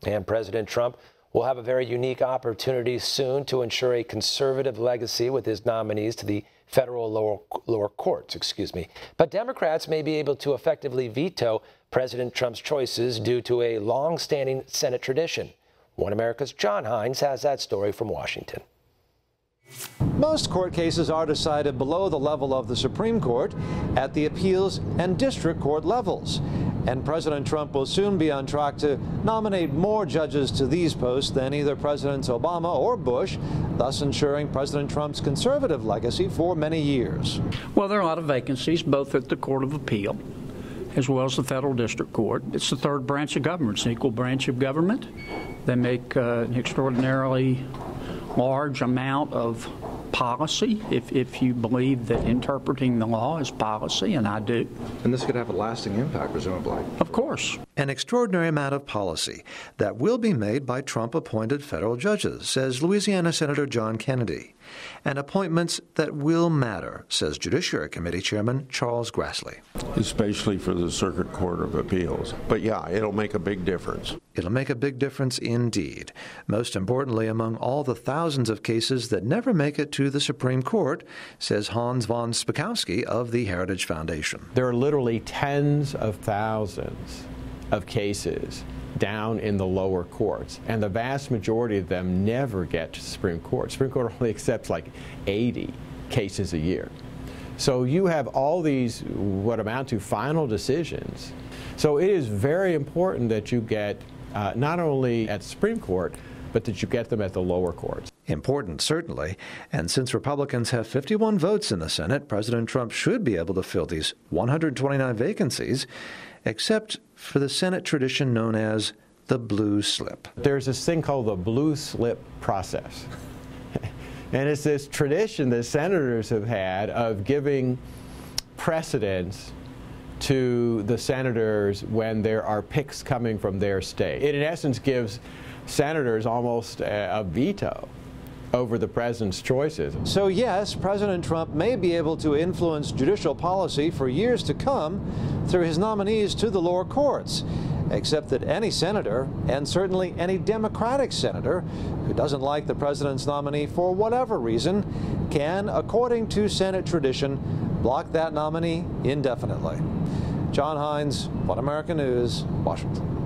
And President Trump will have a very unique opportunity soon to ensure a conservative legacy with his nominees to the federal lower courts, But Democrats may be able to effectively veto President Trump's choices due to a long-standing Senate tradition. One America's John Hines has that story from Washington. Most court cases are decided below the level of the Supreme Court at the appeals and district court levels. And President Trump will soon be on track to nominate more judges to these posts than either Presidents Obama or Bush, thus ensuring President Trump's conservative legacy for many years. Well, there are a lot of vacancies, both at the Court of Appeal as well as the federal district court. It's the third branch of government. It's an equal branch of government. They make an extraordinarily large amount of policy, if you believe that interpreting the law is policy, and I do. And this could have a lasting impact, presumably. Of course. An extraordinary amount of policy that will be made by Trump-appointed federal judges, says Louisiana Senator John Kennedy. And appointments that will matter, says Judiciary Committee Chairman Charles Grassley. Especially for the Circuit Court of Appeals. But yeah, it'll make a big difference. It'll make a big difference indeed. Most importantly, among all the thousands of cases that never make it to the Supreme Court, says Hans von Spakowski of the Heritage Foundation. There are literally tens of thousands of cases down in the lower courts, and the vast majority of them never get to the Supreme Court. Supreme Court only accepts like 80 cases a year. So you have all these what amount to final decisions. So it is very important that you get not only at the Supreme Court, but that you get them at the lower courts. Important, certainly. And since Republicans have 51 votes in the Senate, President Trump should be able to fill these 129 vacancies, except for the Senate tradition known as the blue slip. There's this thing called the blue slip process. And it's this tradition that senators have had of giving precedence to the senators when there are picks coming from their state. It, in essence, gives senators almost a veto over the president's choices. So yes, President Trump may be able to influence judicial policy for years to come through his nominees to the lower courts, except that any senator, and certainly any Democratic senator, who doesn't like the president's nominee for whatever reason, can, according to Senate tradition, block that nominee indefinitely. John Hines, One American News, Washington.